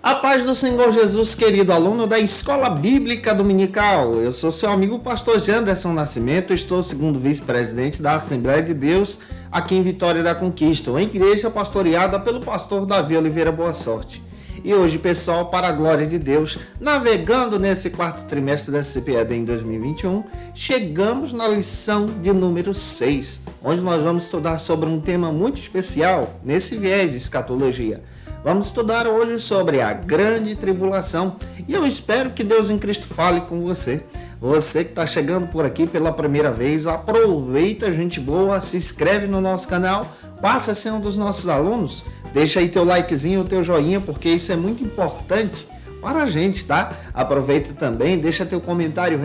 A paz do Senhor Jesus, querido aluno da Escola Bíblica Dominical. Eu sou seu amigo pastor Janderson Nascimento, estou segundo vice-presidente da Assembleia de Deus aqui em Vitória da Conquista, uma igreja pastoreada pelo pastor Davi Oliveira Boa Sorte. E hoje, pessoal, para a glória de Deus, navegando nesse quarto trimestre da CPAD em 2021, chegamos na lição de número 6, onde nós vamos estudar sobre um tema muito especial nesse viés de escatologia. Vamos estudar hoje sobre a grande tribulação e eu espero que Deus em Cristo fale com você. Você que está chegando por aqui pela primeira vez, aproveita, gente boa, se inscreve no nosso canal, passa a ser um dos nossos alunos, deixa aí teu likezinho, teu joinha, porque isso é muito importante para a gente, tá? Aproveita também, deixa teu comentário,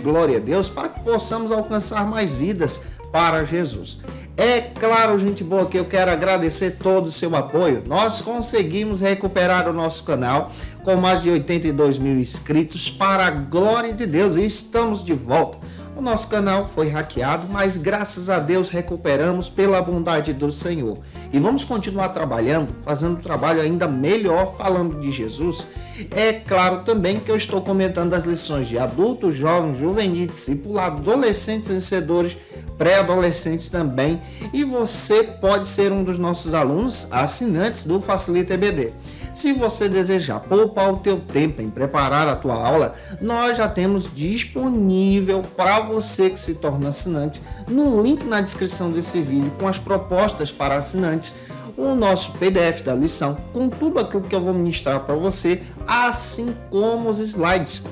#Glória a Deus, para que possamos alcançar mais vidas para Jesus. É claro, gente boa, que eu quero agradecer todo o seu apoio. Nós conseguimos recuperar o nosso canal com mais de 82 mil inscritos para a glória de Deus e estamos de volta. O nosso canal foi hackeado, mas graças a Deus recuperamos pela bondade do Senhor. E vamos continuar trabalhando, fazendo um trabalho ainda melhor, falando de Jesus. É claro também que eu estou comentando as lições de adultos, jovens, juvenis, discipulado, adolescentes, vencedores, pré-adolescentes também. E você pode ser um dos nossos alunos assinantes do Facilita EBD. Se você desejar poupar o teu tempo em preparar a tua aula, nós já temos disponível para você que se torna assinante, no link na descrição desse vídeo, com as propostas para assinantes, o nosso PDF da lição, com tudo aquilo que eu vou ministrar para você, assim como os slides.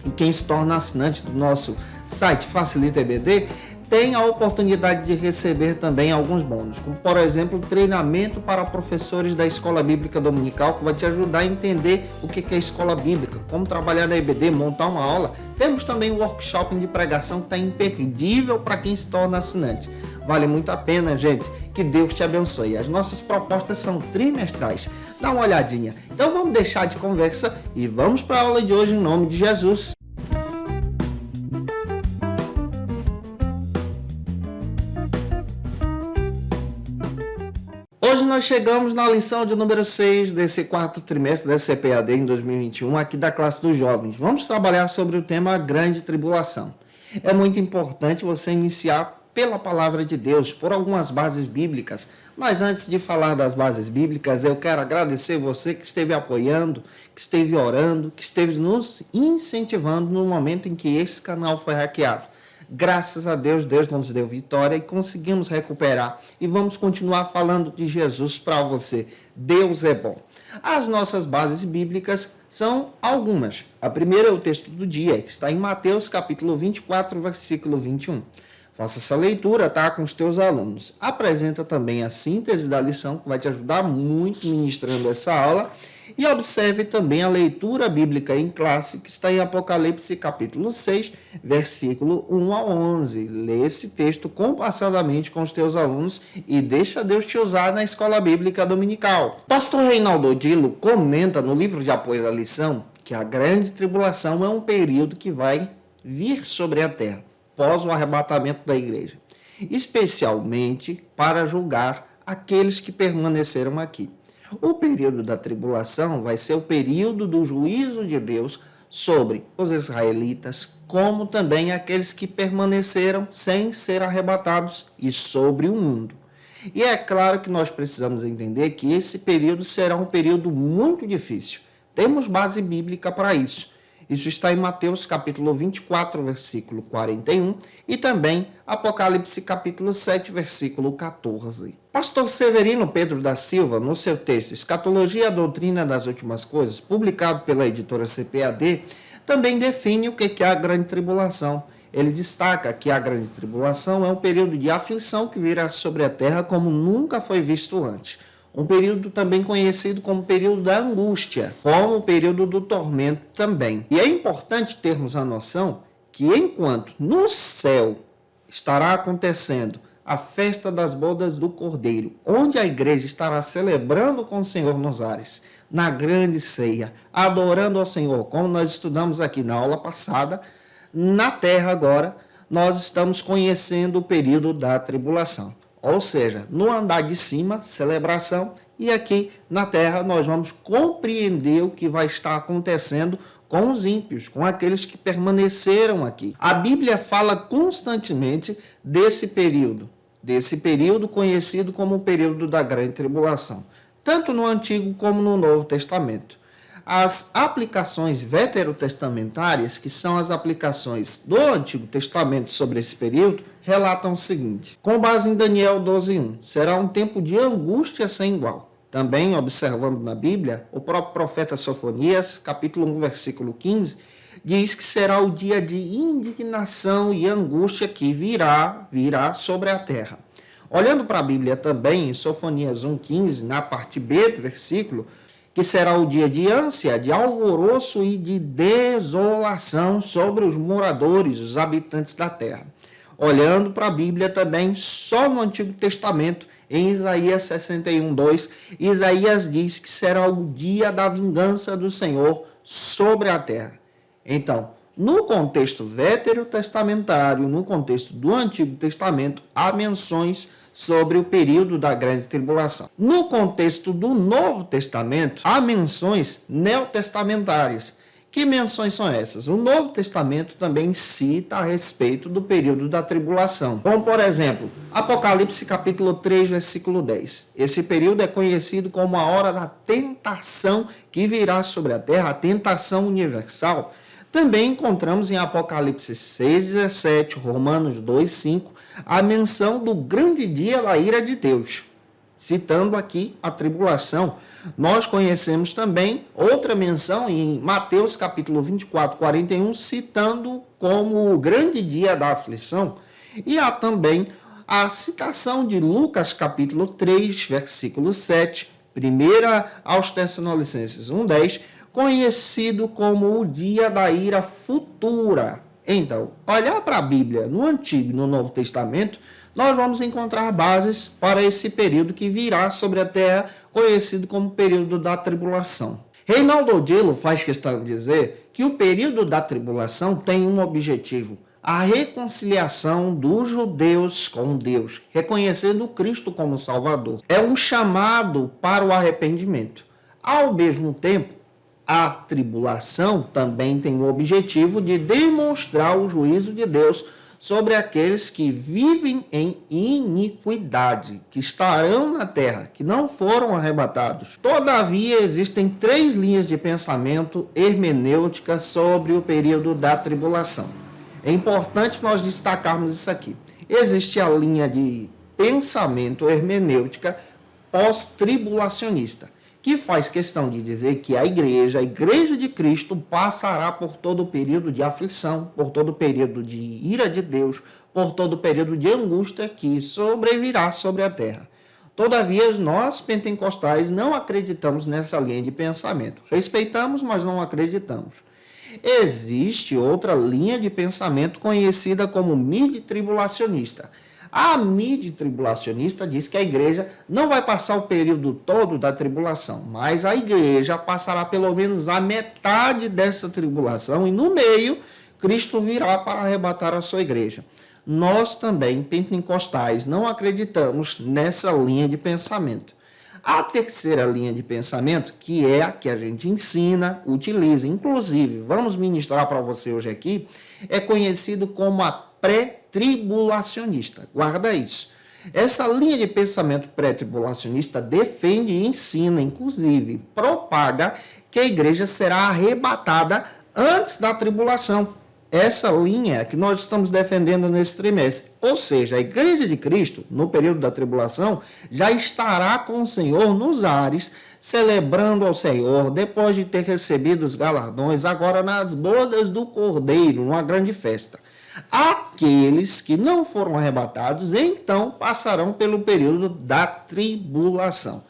E quem se torna assinante do nosso site Facilita EBD, tem a oportunidade de receber também alguns bônus, como por exemplo, treinamento para professores da Escola Bíblica Dominical, que vai te ajudar a entender o que é a Escola Bíblica, como trabalhar na EBD, montar uma aula. Temos também o workshop de pregação que está imperdível para quem se torna assinante. Vale muito a pena, gente. Que Deus te abençoe. As nossas propostas são trimestrais. Dá uma olhadinha. Então vamos deixar de conversa e vamos para a aula de hoje em nome de Jesus. Hoje nós chegamos na lição de número 6 desse quarto trimestre da CPAD em 2021, aqui da classe dos jovens. Vamos trabalhar sobre o tema Grande Tribulação. É muito importante você iniciar pela palavra de Deus, por algumas bases bíblicas. Mas antes de falar das bases bíblicas, eu quero agradecer você que esteve apoiando, que esteve orando, que esteve nos incentivando no momento em que esse canal foi hackeado. Graças a Deus, Deus nos deu vitória e conseguimos recuperar. E vamos continuar falando de Jesus para você. Deus é bom. As nossas bases bíblicas são algumas. A primeira é o texto do dia, que está em Mateus capítulo 24, versículo 21. Faça essa leitura, tá? Com os teus alunos. Apresenta também a síntese da lição, que vai te ajudar muito ministrando essa aula. E observe também a leitura bíblica em classe, que está em Apocalipse capítulo 6, versículo 1 a 11. Lê esse texto compassadamente com os teus alunos e deixa Deus te usar na Escola Bíblica Dominical. Pastor Reinaldo Odilo comenta no livro de apoio da lição que a grande tribulação é um período que vai vir sobre a terra, após o arrebatamento da igreja, especialmente para julgar aqueles que permaneceram aqui. O período da tribulação vai ser o período do juízo de Deus sobre os israelitas, como também aqueles que permaneceram sem ser arrebatados e sobre o mundo. E é claro que nós precisamos entender que esse período será um período muito difícil. Temos base bíblica para isso. Isso está em Mateus capítulo 24, versículo 41 e também Apocalipse capítulo 7, versículo 14. Pastor Severino Pedro da Silva, no seu texto Escatologia e a Doutrina das Últimas Coisas, publicado pela editora CPAD, também define o que é a grande tribulação. Ele destaca que a grande tribulação é um período de aflição que virá sobre a terra como nunca foi visto antes. Um período também conhecido como período da angústia, como o período do tormento também. E é importante termos a noção que enquanto no céu estará acontecendo a festa das bodas do Cordeiro, onde a igreja estará celebrando com o Senhor nos ares, na grande ceia, adorando ao Senhor, como nós estudamos aqui na aula passada, na terra agora, nós estamos conhecendo o período da tribulação. Ou seja, no andar de cima, celebração, E aqui na terra nós vamos compreender o que vai estar acontecendo com os ímpios, com aqueles que permaneceram aqui. A Bíblia fala constantemente desse período conhecido como o período da Grande Tribulação, tanto no Antigo como no Novo Testamento. As aplicações veterotestamentárias, que são as aplicações do Antigo Testamento sobre esse período, relatam o seguinte: com base em Daniel 12:1, será um tempo de angústia sem igual. Também, observando na Bíblia, o próprio profeta Sofonias, capítulo 1, versículo 15, diz que será o dia de indignação e angústia que virá sobre a terra. Olhando para a Bíblia também, em Sofonias 1,15, na parte B do versículo, que será o dia de ânsia, de alvoroço e de desolação sobre os moradores, os habitantes da terra. Olhando para a Bíblia também, só no Antigo Testamento, em Isaías 61:2, Isaías diz que será o dia da vingança do Senhor sobre a terra. Então, no contexto veterotestamentário, no contexto do Antigo Testamento, há menções sobre o período da Grande Tribulação. No contexto do Novo Testamento, há menções neotestamentárias. Que menções são essas? O Novo Testamento também cita a respeito do período da tribulação. Como, por exemplo, Apocalipse capítulo 3, versículo 10. Esse período é conhecido como a hora da tentação que virá sobre a terra, a tentação universal. Também encontramos em Apocalipse 6:17, Romanos 2:5, a menção do grande dia da ira de Deus. Citando aqui a tribulação, nós conhecemos também outra menção em Mateus capítulo 24:41, citando como o grande dia da aflição. E há também a citação de Lucas capítulo 3, versículo 7, 1 aos Tessalonicenses 1:10, conhecido como o dia da ira futura. Então, olhar para a Bíblia no Antigo e no Novo Testamento, nós vamos encontrar bases para esse período que virá sobre a terra, conhecido como período da tribulação. Reinaldo Odilo faz questão de dizer que o período da tribulação tem um objetivo: a reconciliação dos judeus com Deus, reconhecendo Cristo como Salvador. É um chamado para o arrependimento. Ao mesmo tempo, a tribulação também tem o objetivo de demonstrar o juízo de Deus sobre aqueles que vivem em iniquidade, que estarão na terra, que não foram arrebatados. Todavia, existem 3 linhas de pensamento hermenêuticas sobre o período da tribulação. É importante nós destacarmos isso aqui. Existe a linha de pensamento hermenêutica pós-tribulacionista, que faz questão de dizer que a igreja de Cristo, passará por todo o período de aflição, por todo o período de ira de Deus, por todo o período de angústia que sobrevirá sobre a terra. Todavia, nós pentecostais não acreditamos nessa linha de pensamento. Respeitamos, mas não acreditamos. Existe outra linha de pensamento conhecida como mid-tribulacionista. A mid-tribulacionista diz que a igreja não vai passar o período todo da tribulação, mas a igreja passará pelo menos a metade dessa tribulação e no meio Cristo virá para arrebatar a sua igreja. Nós também, pentecostais, não acreditamos nessa linha de pensamento. A terceira linha de pensamento, que é a que a gente ensina, utiliza, inclusive, vamos ministrar para você hoje aqui, é conhecido como a pré-tribulacionista. Guarda isso. Essa linha de pensamento pré-tribulacionista defende e ensina, inclusive, propaga que a igreja será arrebatada antes da tribulação. Essa linha que nós estamos defendendo nesse trimestre. Ou seja, a igreja de Cristo, no período da tribulação, já estará com o Senhor nos ares, celebrando ao Senhor, depois de ter recebido os galardões, agora nas bodas do Cordeiro, numa grande festa. Aqueles que não foram arrebatados, então passarão pelo período da tribulação.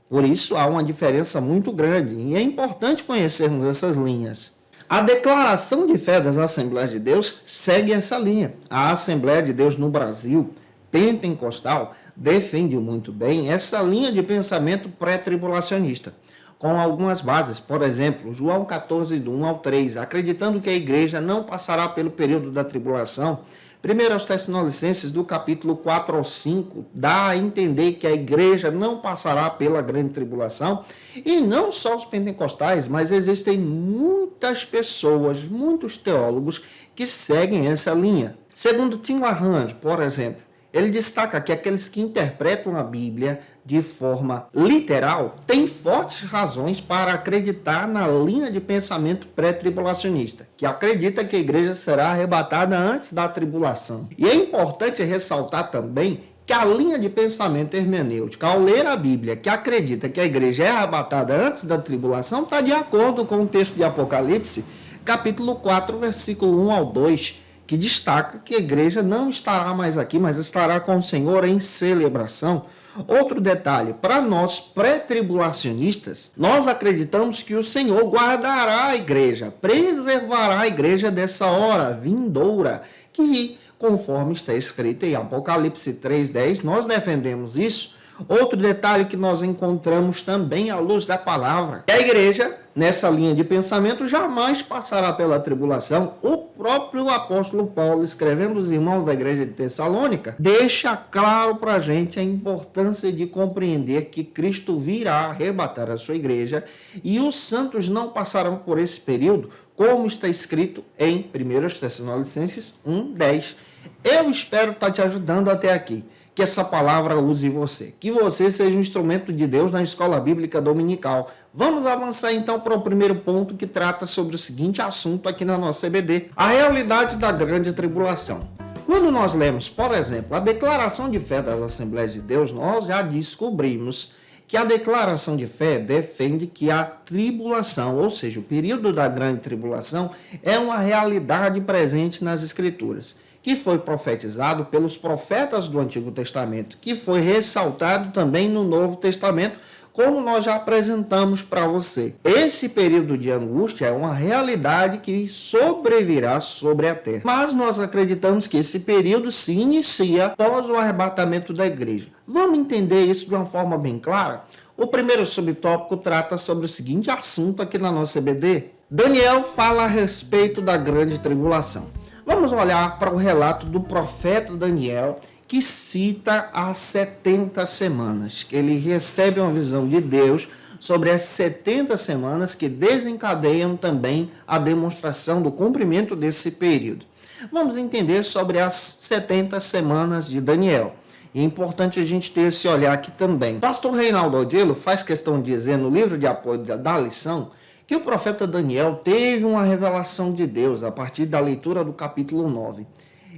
Por isso, há uma diferença muito grande e é importante conhecermos essas linhas. A declaração de fé das Assembleias de Deus segue essa linha. A Assembleia de Deus no Brasil, pentecostal, defende muito bem essa linha de pensamento pré-tribulacionista, com algumas bases. Por exemplo, João 14, do 1 ao 3, acreditando que a igreja não passará pelo período da tribulação, 1 aos Tessalonicenses, do capítulo 4 ao 5, dá a entender que a igreja não passará pela grande tribulação, e não só os pentecostais, mas existem muitas pessoas, muitos teólogos que seguem essa linha. Segundo Tim LaRange, por exemplo, ele destaca que aqueles que interpretam a Bíblia de forma literal têm fortes razões para acreditar na linha de pensamento pré-tribulacionista, que acredita que a igreja será arrebatada antes da tribulação. E é importante ressaltar também que a linha de pensamento hermenêutica, ao ler a Bíblia, que acredita que a igreja é arrebatada antes da tribulação, está de acordo com o texto de Apocalipse, capítulo 4, versículo 1 ao 2, que destaca que a igreja não estará mais aqui, mas estará com o Senhor em celebração. Outro detalhe, para nós pré-tribulacionistas, nós acreditamos que o Senhor guardará a igreja, preservará a igreja dessa hora vindoura, que, conforme está escrito em Apocalipse 3:10, nós defendemos isso. Outro detalhe que nós encontramos também à luz da palavra, a igreja, nessa linha de pensamento, jamais passará pela tribulação. O próprio apóstolo Paulo, escrevendo aos irmãos da igreja de Tessalônica, deixa claro para a gente a importância de compreender que Cristo virá arrebatar a sua igreja e os santos não passarão por esse período, como está escrito em 1 Tessalonicenses 1:10. Eu espero estar te ajudando até aqui. Que essa palavra use você. Que você seja um instrumento de Deus na escola bíblica dominical. Vamos avançar então para o primeiro ponto, que trata sobre o seguinte assunto aqui na nossa CBD. A realidade da grande tribulação. Quando nós lemos, por exemplo, a declaração de fé das Assembleias de Deus, nós já descobrimos que a declaração de fé defende que a tribulação, ou seja, o período da grande tribulação, é uma realidade presente nas Escrituras, que foi profetizado pelos profetas do Antigo Testamento, que foi ressaltado também no Novo Testamento, como nós já apresentamos para você. Esse período de angústia é uma realidade que sobrevirá sobre a terra. Mas nós acreditamos que esse período se inicia após o arrebatamento da igreja. Vamos entender isso de uma forma bem clara? O primeiro subtópico trata sobre o seguinte assunto aqui na nossa CBD. Daniel fala a respeito da grande tribulação. Vamos olhar para o relato do profeta Daniel, que cita as 70 semanas, que ele recebe uma visão de Deus sobre as 70 semanas que desencadeiam também a demonstração do cumprimento desse período. Vamos entender sobre as 70 semanas de Daniel. E é importante a gente ter esse olhar aqui também. O pastor Reinaldo Odilo faz questão de dizer no livro de apoio da lição que o profeta Daniel teve uma revelação de Deus a partir da leitura do capítulo 9,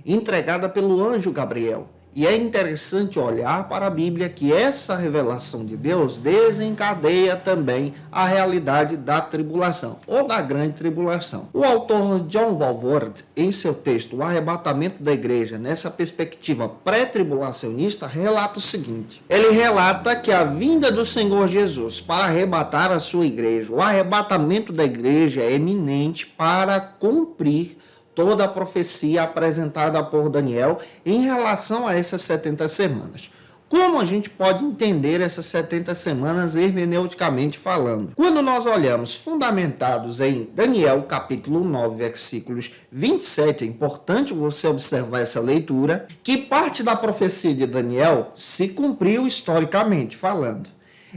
entregada pelo anjo Gabriel. E é interessante olhar para a Bíblia que essa revelação de Deus desencadeia também a realidade da tribulação, ou da grande tribulação. O autor John Walvoord, em seu texto O Arrebatamento da Igreja, nessa perspectiva pré-tribulacionista, relata o seguinte. Ele relata que a vinda do Senhor Jesus para arrebatar a sua igreja, o arrebatamento da igreja é eminente para cumprir toda a profecia apresentada por Daniel em relação a essas 70 semanas. Como a gente pode entender essas 70 semanas hermeneuticamente falando? Quando nós olhamos fundamentados em Daniel, capítulo 9, versículos 27, é importante você observar essa leitura, que parte da profecia de Daniel se cumpriu historicamente falando.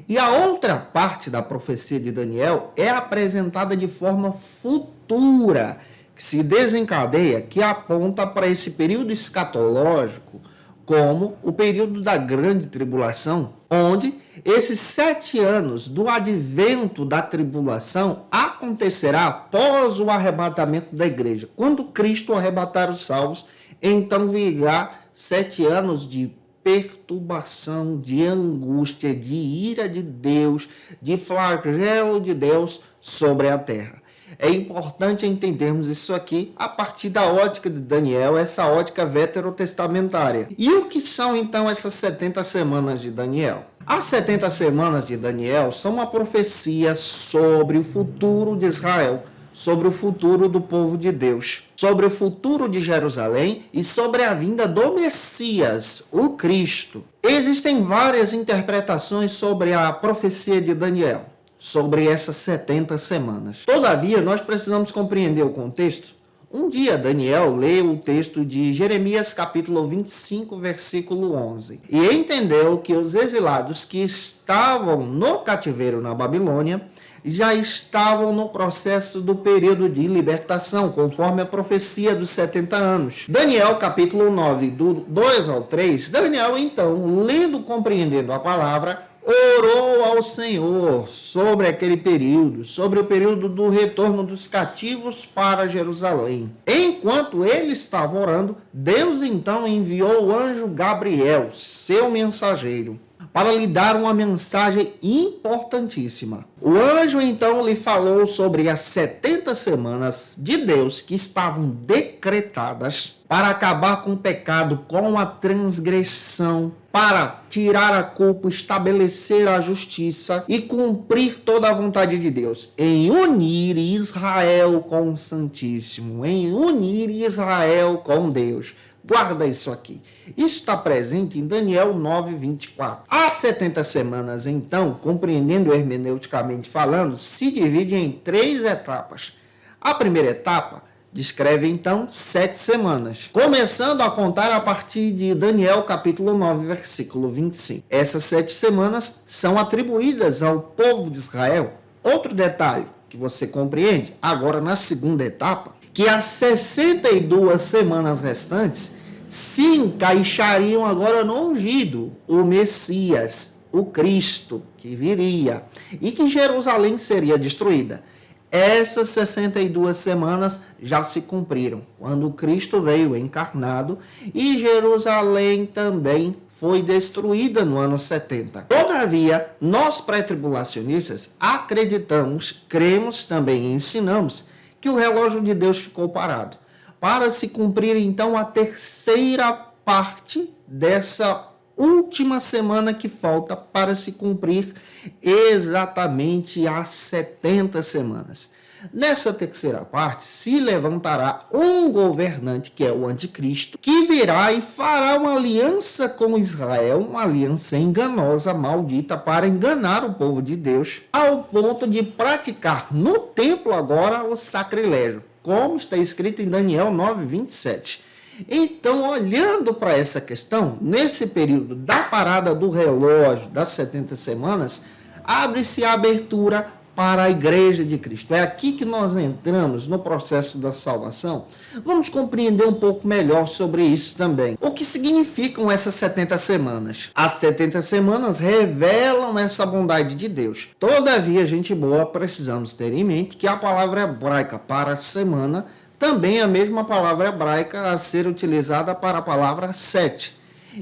E a outra parte da profecia de Daniel é apresentada de forma futura, que se desencadeia, que aponta para esse período escatológico como o período da grande tribulação, onde esses 7 anos do advento da tribulação acontecerá após o arrebatamento da igreja. Quando Cristo arrebatar os salvos, então virá 7 anos de perturbação, de angústia, de ira de Deus, de flagelo de Deus sobre a terra. É importante entendermos isso aqui a partir da ótica de Daniel, essa ótica veterotestamentária. E o que são então essas 70 semanas de Daniel? As 70 semanas de Daniel são uma profecia sobre o futuro de Israel, sobre o futuro do povo de Deus, sobre o futuro de Jerusalém e sobre a vinda do Messias, o Cristo. Existem várias interpretações sobre a profecia de Daniel, sobre essas 70 semanas. Todavia, nós precisamos compreender o contexto Um dia Daniel leu o texto de Jeremias capítulo 25, versículo 11, e entendeu que os exilados que estavam no cativeiro na Babilônia já estavam no processo do período de libertação, conforme a profecia dos 70 anos. Daniel capítulo 9, do 2 ao 3, Daniel então, lendo, compreendendo a palavra, orou ao Senhor sobre aquele período, sobre o período do retorno dos cativos para Jerusalém. Enquanto ele estava orando, Deus então enviou o anjo Gabriel, seu mensageiro, para lhe dar uma mensagem importantíssima. O anjo então lhe falou sobre as 70 semanas de Deus que estavam decretadas para acabar com o pecado, com a transgressão, para tirar a culpa, estabelecer a justiça e cumprir toda a vontade de Deus, em unir Israel com o Santíssimo, em unir Israel com Deus. Guarda isso aqui. Isso está presente em Daniel 9, 24. As 70 semanas, então, compreendendo hermeneuticamente falando, se divide em 3 etapas. A primeira etapa descreve, então, 7 semanas, começando a contar a partir de Daniel, capítulo 9, versículo 25. Essas 7 semanas são atribuídas ao povo de Israel. Outro detalhe que você compreende, agora na segunda etapa, que as 62 semanas restantes se encaixariam agora no ungido, o Messias, o Cristo que viria, e que Jerusalém seria destruída. Essas 62 semanas já se cumpriram, quando Cristo veio encarnado e Jerusalém também foi destruída no ano 70. Todavia, nós pré-tribulacionistas acreditamos, cremos também e ensinamos que o relógio de Deus ficou parado, para se cumprir então a terceira parte dessa última semana que falta para se cumprir exatamente as 70 semanas. Nessa terceira parte se levantará um governante, que é o anticristo, que virá e fará uma aliança com Israel, uma aliança enganosa, maldita, para enganar o povo de Deus, ao ponto de praticar no templo agora o sacrilégio, como está escrito em Daniel 9, 27. Então, olhando para essa questão, nesse período da parada do relógio das 70 semanas, abre-se a abertura para a Igreja de Cristo. É aqui que nós entramos no processo da salvação. Vamos compreender um pouco melhor sobre isso também. O que significam essas 70 semanas? As 70 semanas revelam essa bondade de Deus. Todavia, gente boa, precisamos ter em mente que a palavra hebraica para semana também é a mesma palavra hebraica a ser utilizada para a palavra 7.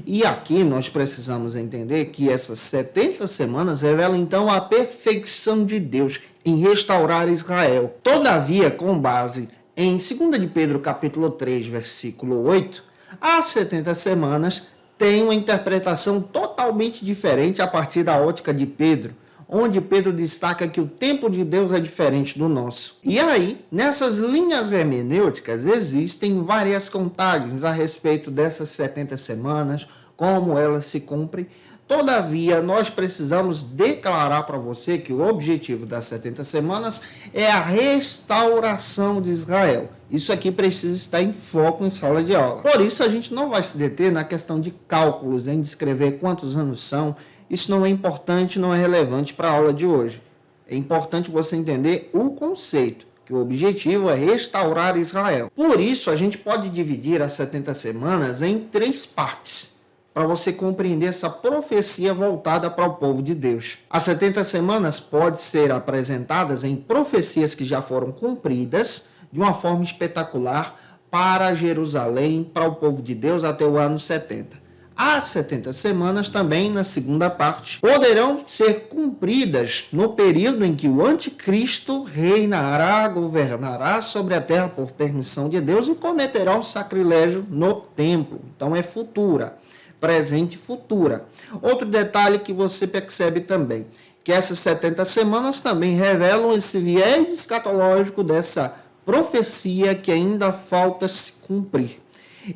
E aqui nós precisamos entender que essas 70 semanas revelam então a perfeição de Deus em restaurar Israel. Todavia, com base em 2 de Pedro capítulo 3, versículo 8, as 70 semanas têm uma interpretação totalmente diferente a partir da ótica de Pedro, onde Pedro destaca que o tempo de Deus é diferente do nosso. E aí, nessas linhas hermenêuticas, existem várias contagens a respeito dessas 70 semanas, como elas se cumprem. Todavia, nós precisamos declarar para você que o objetivo das 70 semanas é a restauração de Israel. Isso aqui precisa estar em foco em sala de aula. Por isso, a gente não vai se deter na questão de cálculos, em descrever quantos anos são. Isso não é importante, não é relevante para a aula de hoje. É importante você entender o conceito, que o objetivo é restaurar Israel. Por isso, a gente pode dividir as 70 semanas em 3 partes, para você compreender essa profecia voltada para o povo de Deus. As 70 semanas podem ser apresentadas em profecias que já foram cumpridas de uma forma espetacular para Jerusalém, para o povo de Deus até o ano 70. As 70 semanas também, na segunda parte, poderão ser cumpridas no período em que o anticristo reinará, governará sobre a terra por permissão de Deus e cometerá um sacrilégio no templo. Então é futura, presente e futura. Outro detalhe que você percebe também, que essas 70 semanas também revelam esse viés escatológico dessa profecia que ainda falta se cumprir.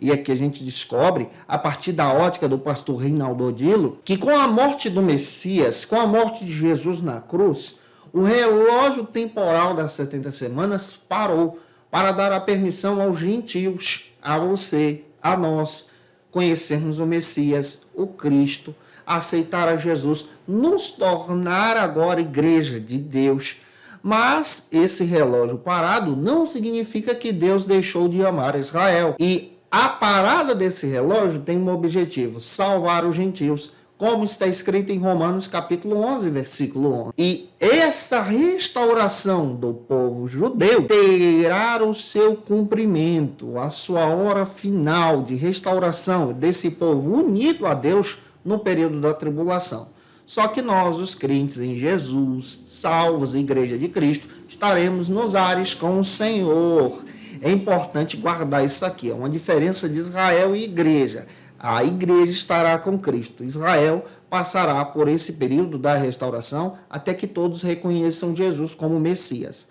E aqui a gente descobre, a partir da ótica do pastor Reinaldo Odilo, que com a morte do Messias, com a morte de Jesus na cruz, o relógio temporal das 70 semanas parou, para dar a permissão aos gentios, a você, a nós, conhecermos o Messias, o Cristo, aceitar a Jesus, nos tornar agora igreja de Deus. Mas esse relógio parado não significa que Deus deixou de amar Israel. E a parada desse relógio tem um objetivo: salvar os gentios, como está escrito em Romanos capítulo 11, versículo 11. E essa restauração do povo judeu terá o seu cumprimento, a sua hora final de restauração desse povo unido a Deus no período da tribulação. Só que nós, os crentes em Jesus, salvos, Igreja de Cristo, estaremos nos ares com o Senhor. É importante guardar isso aqui. É uma diferença de Israel e igreja. A igreja estará com Cristo. Israel passará por esse período da restauração até que todos reconheçam Jesus como Messias.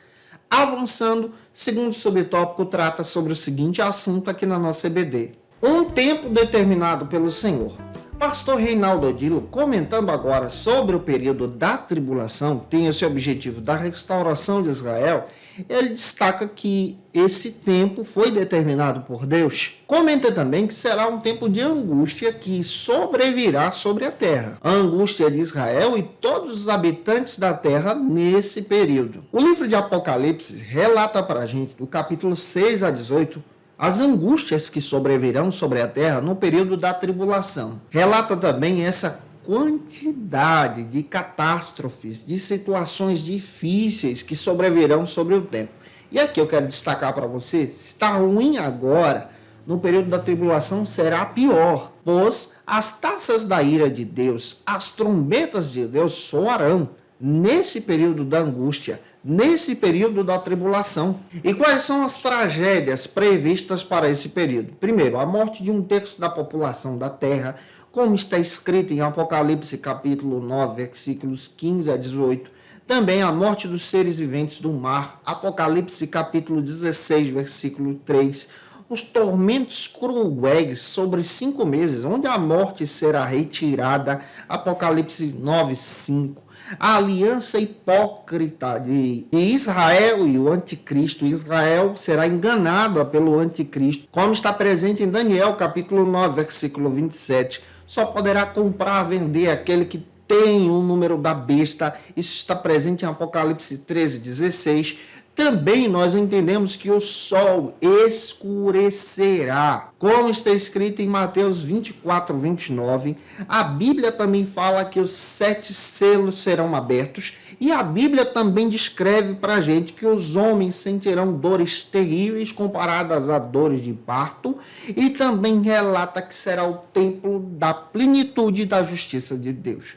Avançando, segundo subtópico trata sobre o seguinte assunto aqui na nossa EBD. Um tempo determinado pelo Senhor. Pastor Reinaldo Odilo, comentando agora sobre o período da tribulação, tem esse objetivo da restauração de Israel, ele destaca que esse tempo foi determinado por Deus. Comenta também que será um tempo de angústia que sobrevirá sobre a terra. A angústia de Israel e todos os habitantes da terra nesse período. O livro de Apocalipse relata para a gente, do capítulo 6 a 18, as angústias que sobrevirão sobre a terra no período da tribulação. Relata também essa quantidade de catástrofes, de situações difíceis que sobrevirão sobre o tempo. E aqui eu quero destacar para você, se está ruim agora, no período da tribulação será pior, pois as taças da ira de Deus, as trombetas de Deus soarão nesse período da angústia, nesse período da tribulação. E quais são as tragédias previstas para esse período? Primeiro, a morte de 1/3 da população da terra, como está escrito em Apocalipse capítulo 9, versículos 15 a 18. Também a morte dos seres viventes do mar, Apocalipse capítulo 16, versículo 3. Os tormentos cruéis sobre 5 meses, onde a morte será retirada, Apocalipse 9, 5. A aliança hipócrita de Israel e o anticristo. Israel será enganada pelo anticristo, como está presente em Daniel, capítulo 9, versículo 27. Só poderá comprar, vender aquele que tem o número da besta. Isso está presente em Apocalipse 13, 16. Também nós entendemos que o sol escurecerá, como está escrito em Mateus 24, 29. A Bíblia também fala que os 7 selos serão abertos, e a Bíblia também descreve para a gente que os homens sentirão dores terríveis comparadas a dores de parto, e também relata que será o templo da plenitude da justiça de Deus.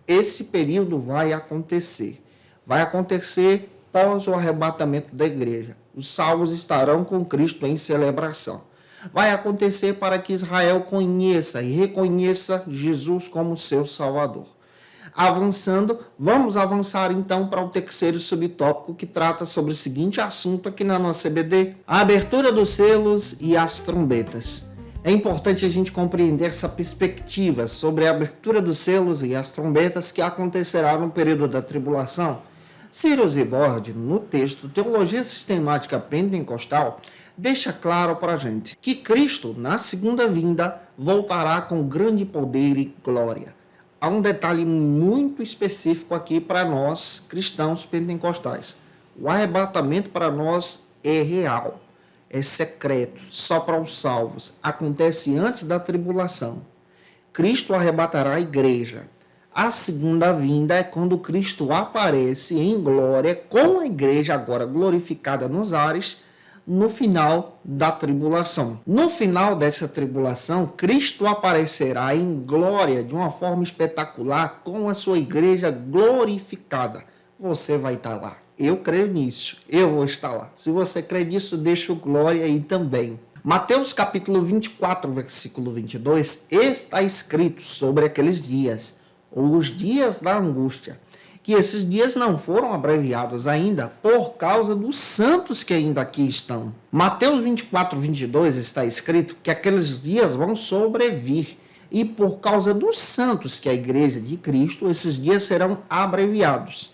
Esse período vai acontecer. Vai acontecer após o arrebatamento da igreja. Os salvos estarão com Cristo em celebração. Vai acontecer para que Israel conheça e reconheça Jesus como seu Salvador. Avançando, vamos avançar então para o terceiro subtópico que trata sobre o seguinte assunto aqui na nossa EBD: a abertura dos selos e as trombetas. É importante a gente compreender essa perspectiva sobre a abertura dos selos e as trombetas que acontecerá no período da tribulação. Ciro Zibord, no texto Teologia Sistemática Pentecostal, deixa claro para a gente que Cristo, na segunda vinda, voltará com grande poder e glória. Há um detalhe muito específico aqui para nós, cristãos pentecostais. O arrebatamento para nós é real, é secreto, só para os salvos. Acontece antes da tribulação. Cristo arrebatará a igreja. A segunda vinda é quando Cristo aparece em glória com a igreja agora glorificada nos ares no final da tribulação. No final dessa tribulação, Cristo aparecerá em glória de uma forma espetacular com a sua igreja glorificada. Você vai estar lá. Eu creio nisso. Eu vou estar lá. Se você crê nisso, deixa o glória aí também. Mateus capítulo 24, versículo 22, está escrito sobre aqueles dias, os dias da angústia, que esses dias não foram abreviados ainda por causa dos santos que ainda aqui estão. Mateus 24, 22 está escrito que aqueles dias vão sobrevir, e por causa dos santos que é a igreja de Cristo, esses dias serão abreviados.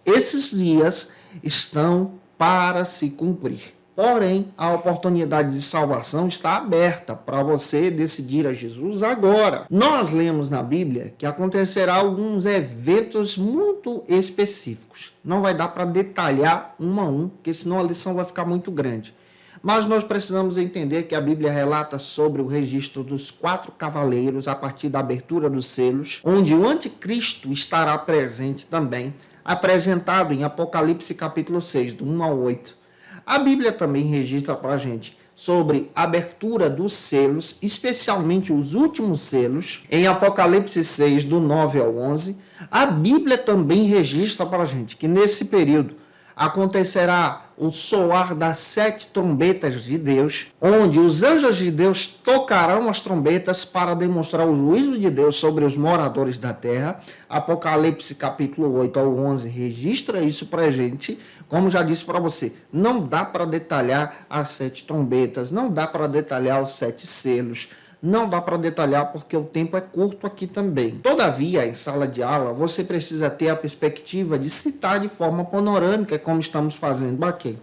Esses dias estão para se cumprir. Porém, a oportunidade de salvação está aberta para você decidir a Jesus agora. Nós lemos na Bíblia que acontecerá alguns eventos muito específicos. Não vai dar para detalhar um a um, porque senão a lição vai ficar muito grande. Mas nós precisamos entender que a Bíblia relata sobre o registro dos 4 cavaleiros a partir da abertura dos selos, onde o anticristo estará presente também, apresentado em Apocalipse capítulo 6, do 1 ao 8. A Bíblia também registra para a gente sobre a abertura dos selos, especialmente os últimos selos, em Apocalipse 6, do 9 ao 11. A Bíblia também registra para a gente que nesse período acontecerá o soar das 7 trombetas de Deus, onde os anjos de Deus tocarão as trombetas para demonstrar o juízo de Deus sobre os moradores da terra. Apocalipse capítulo 8 ao 11 registra isso para a gente. Como já disse para você, não dá para detalhar as 7 trombetas, não dá para detalhar os 7 selos, não dá para detalhar porque o tempo é curto aqui também. Todavia, em sala de aula, você precisa ter a perspectiva de citar de forma panorâmica, como estamos fazendo aqui.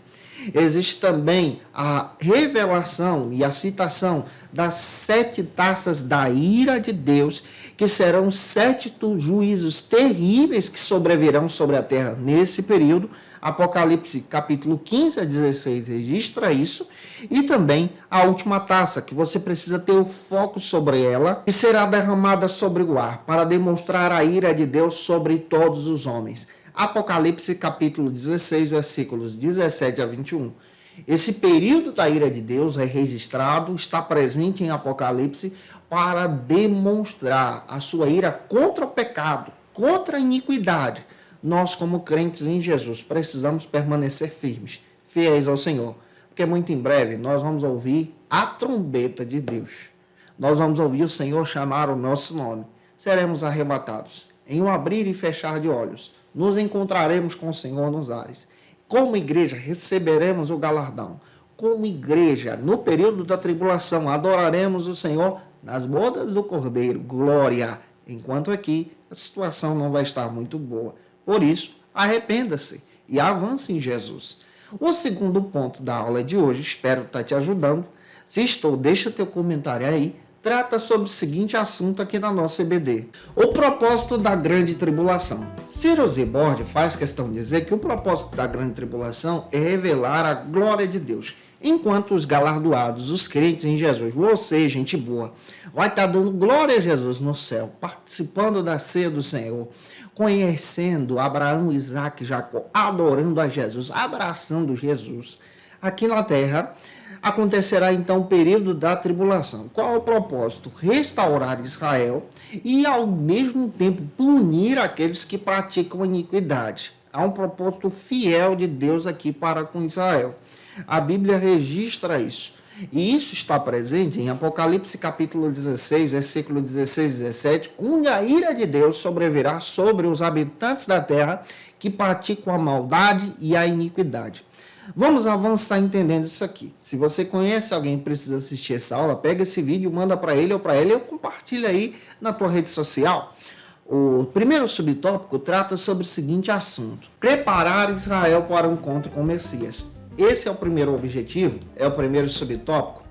Existe também a revelação e a citação das 7 taças da ira de Deus, que serão 7 juízos terríveis que sobrevirão sobre a terra nesse período. Apocalipse capítulo 15 a 16 registra isso, e também a última taça, que você precisa ter o foco sobre ela, que será derramada sobre o ar, para demonstrar a ira de Deus sobre todos os homens. Apocalipse capítulo 16, versículos 17 a 21. Esse período da ira de Deus é registrado, está presente em Apocalipse para demonstrar a sua ira contra o pecado, contra a iniquidade. Nós, como crentes em Jesus, precisamos permanecer firmes, fiéis ao Senhor, porque muito em breve nós vamos ouvir a trombeta de Deus. Nós vamos ouvir o Senhor chamar o nosso nome. Seremos arrebatados. Em um abrir e fechar de olhos, nos encontraremos com o Senhor nos ares. Como igreja, receberemos o galardão. Como igreja, no período da tribulação, adoraremos o Senhor nas bodas do Cordeiro. Glória! Enquanto aqui, a situação não vai estar muito boa. Por isso, arrependa-se e avance em Jesus. O segundo ponto da aula de hoje, espero estar te ajudando. Se estou, deixa teu comentário aí. Trata sobre o seguinte assunto aqui na nossa EBD. O propósito da grande tribulação. Ciro Zibord faz questão de dizer que o propósito da grande tribulação é revelar a glória de Deus, enquanto os galardoados, os crentes em Jesus, você, gente boa, vai estar dando glória a Jesus no céu, participando da ceia do Senhor, conhecendo Abraão, Isaac e Jacó, adorando a Jesus, abraçando Jesus. Aqui na terra acontecerá então o período da tribulação. Qual é o propósito? Restaurar Israel e ao mesmo tempo punir aqueles que praticam iniquidade. Há um propósito fiel de Deus aqui para com Israel. A Bíblia registra isso. E isso está presente em Apocalipse capítulo 16, versículo 16 e 17, onde a ira de Deus sobrevirá sobre os habitantes da terra que praticam a maldade e a iniquidade. Vamos avançar entendendo isso aqui. Se você conhece alguém que precisa assistir essa aula, pega esse vídeo, manda para ele ou compartilha aí na tua rede social. O primeiro subtópico trata sobre o seguinte assunto: preparar Israel para o encontro com o Messias. Esse é o primeiro objetivo, é o primeiro subtópico.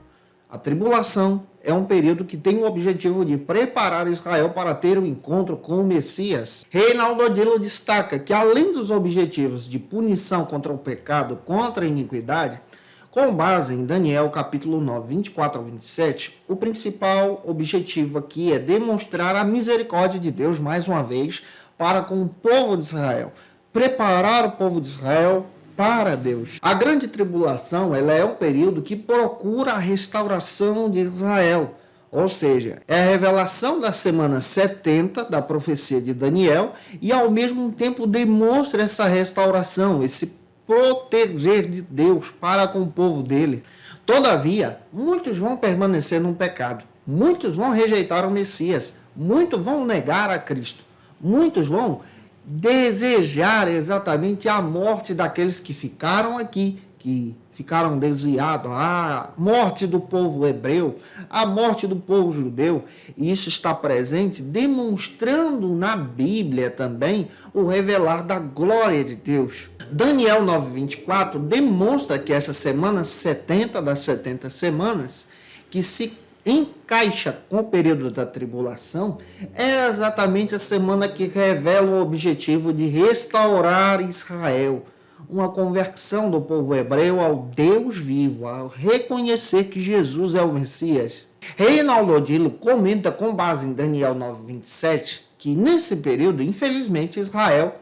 A tribulação é um período que tem o objetivo de preparar Israel para ter um encontro com o Messias. Reinaldo Odilo destaca que, além dos objetivos de punição contra o pecado, contra a iniquidade, com base em Daniel capítulo 9, 24 ao 27, o principal objetivo aqui é demonstrar a misericórdia de Deus, mais uma vez, para com o povo de Israel. Preparar o povo de Israel para Deus. A grande tribulação, ela é um período que procura a restauração de Israel, ou seja, é a revelação da semana 70 da profecia de Daniel e ao mesmo tempo demonstra essa restauração, esse proteger de Deus para com o povo dele. Todavia, muitos vão permanecer no pecado, muitos vão rejeitar o Messias, muitos vão negar a Cristo, muitos vão desejar exatamente a morte daqueles que ficaram aqui, que ficaram desviados, a morte do povo hebreu, a morte do povo judeu, e isso está presente, demonstrando na Bíblia também o revelar da glória de Deus. Daniel 9:24 demonstra que essa semana 70 das 70 semanas, que se encaixa com o período da tribulação, é exatamente a semana que revela o objetivo de restaurar Israel, uma conversão do povo hebreu ao Deus vivo, ao reconhecer que Jesus é o Messias. Reinaldo Odilo comenta com base em Daniel 9:27 que nesse período, infelizmente, Israel,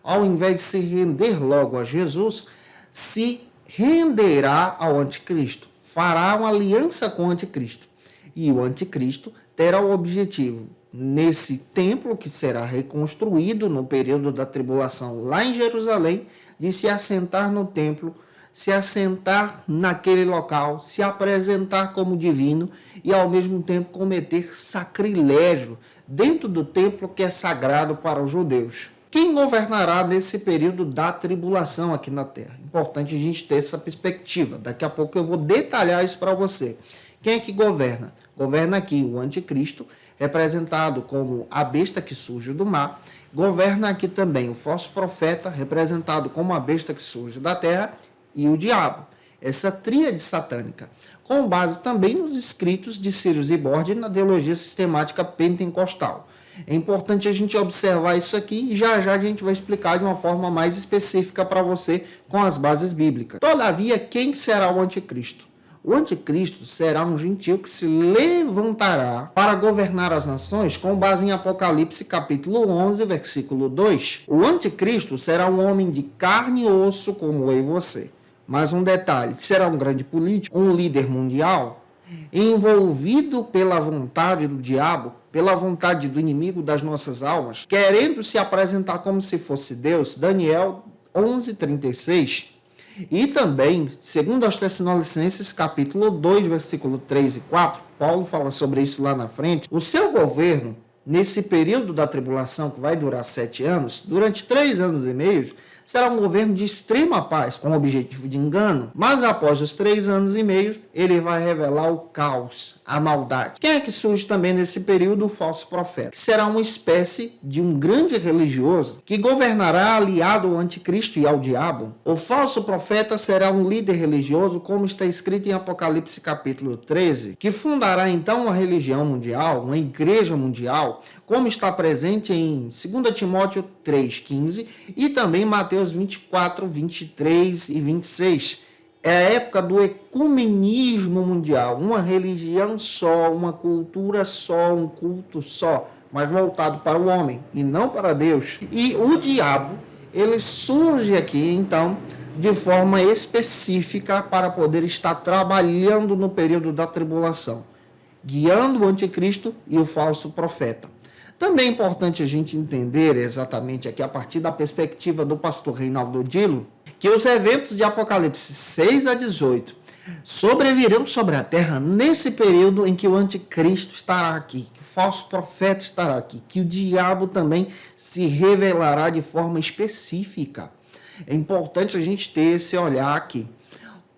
ao invés de se render logo a Jesus, se renderá ao anticristo, fará uma aliança com o anticristo. E o anticristo terá o objetivo, nesse templo que será reconstruído no período da tribulação lá em Jerusalém, de se assentar no templo, se assentar naquele local, se apresentar como divino e ao mesmo tempo cometer sacrilégio dentro do templo que é sagrado para os judeus. Quem governará nesse período da tribulação aqui na Terra? Importante a gente ter essa perspectiva. Daqui a pouco eu vou detalhar isso para você. Quem é que governa? Governa aqui o anticristo, representado como a besta que surge do mar. Governa aqui também o falso profeta, representado como a besta que surge da terra, e o diabo. Essa tríade satânica, com base também nos escritos de Cyrus e Borde na teologia sistemática pentecostal. É importante a gente observar isso aqui e já já a gente vai explicar de uma forma mais específica para você com as bases bíblicas. Todavia, quem será o anticristo? O anticristo será um gentio que se levantará para governar as nações com base em Apocalipse capítulo 11, versículo 2. O anticristo será um homem de carne e osso como eu e você. Mas um detalhe, será um grande político, um líder mundial, envolvido pela vontade do diabo, pela vontade do inimigo das nossas almas, querendo se apresentar como se fosse Deus. Daniel 11:36. E também, segundo aos Tessalonicenses, capítulo 2, versículo 3 e 4, Paulo fala sobre isso lá na frente. O seu governo, nesse período da tribulação, que vai durar 7 anos, durante 3 anos e meio, será um governo de extrema paz, com o objetivo de engano. Mas após os 3 anos e meio, ele vai revelar o caos, a maldade. Quem é que surge também nesse período? O falso profeta, que será uma espécie de um grande religioso que governará aliado ao anticristo e ao diabo. O falso profeta será um líder religioso, como está escrito em Apocalipse capítulo 13, que fundará então uma religião mundial, uma igreja mundial, como está presente em 2 Timóteo 3,15 e também Mateus 24, 23 e 26. É a época do ecumenismo mundial, uma religião só, uma cultura só, um culto só, mas voltado para o homem e não para Deus. E o diabo, ele surge aqui, então, de forma específica para poder estar trabalhando no período da tribulação, guiando o anticristo e o falso profeta. Também é importante a gente entender exatamente aqui, a partir da perspectiva do pastor Reinaldo Odilo, que os eventos de Apocalipse 6 a 18 sobrevirão sobre a terra nesse período em que o anticristo estará aqui, que o falso profeta estará aqui, que o diabo também se revelará de forma específica. É importante a gente ter esse olhar aqui.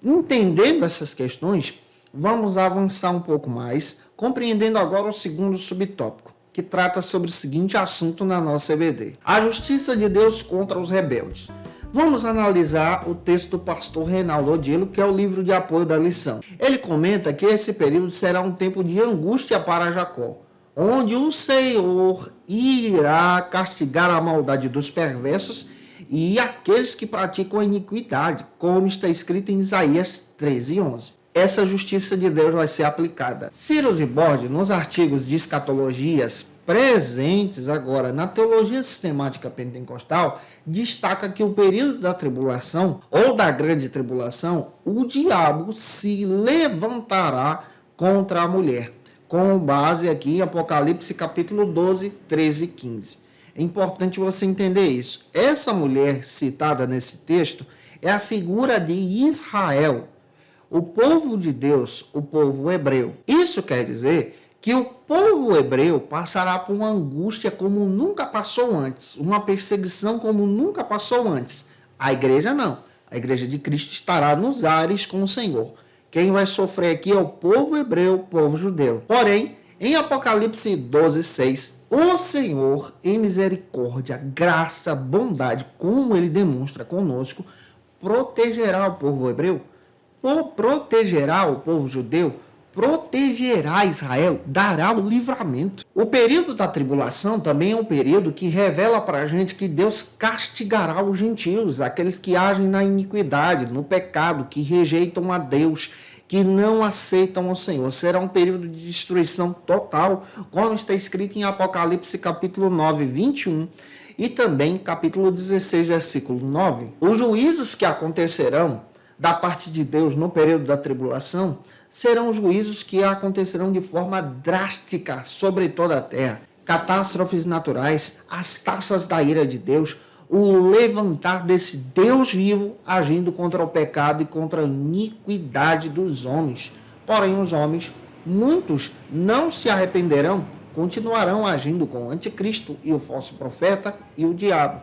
Entendendo essas questões, vamos avançar um pouco mais, compreendendo agora o segundo subtópico, que trata sobre o seguinte assunto na nossa EBD: a justiça de Deus contra os rebeldes. Vamos analisar o texto do pastor Reinaldo Odilo, que é o livro de apoio da lição. Ele comenta que esse período será um tempo de angústia para Jacó, onde o Senhor irá castigar a maldade dos perversos e aqueles que praticam a iniquidade, como está escrito em Isaías 13:11. Essa justiça de Deus vai ser aplicada. Cyrus e Borde, nos artigos de escatologias presentes agora na teologia sistemática pentecostal, destaca que o período da tribulação ou da grande tribulação, o diabo se levantará contra a mulher, com base aqui em Apocalipse capítulo 12, 13 e 15. É importante você entender isso. Essa mulher citada nesse texto é a figura de Israel, o povo de Deus, o povo hebreu. Isso quer dizer que o povo hebreu passará por uma angústia como nunca passou antes, uma perseguição como nunca passou antes. A igreja não. A igreja de Cristo estará nos ares com o Senhor. Quem vai sofrer aqui é o povo hebreu, o povo judeu. Porém, em Apocalipse 12:6, o Senhor, em misericórdia, graça, bondade, como ele demonstra conosco, protegerá o povo hebreu, protegerá o povo judeu, protegerá Israel, dará o livramento. O período da tribulação também é um período que revela para a gente que Deus castigará os gentios, aqueles que agem na iniquidade, no pecado, que rejeitam a Deus, que não aceitam o Senhor. Será um período de destruição total, como está escrito em Apocalipse capítulo 9, 21, e também capítulo 16, versículo 9. Os juízos que acontecerão da parte de Deus no período da tribulação serão juízos que acontecerão de forma drástica sobre toda a terra. Catástrofes naturais, as taças da ira de Deus, o levantar desse Deus vivo agindo contra o pecado e contra a iniquidade dos homens. Porém, os homens, muitos não se arrependerão, continuarão agindo com o anticristo e o falso profeta e o diabo.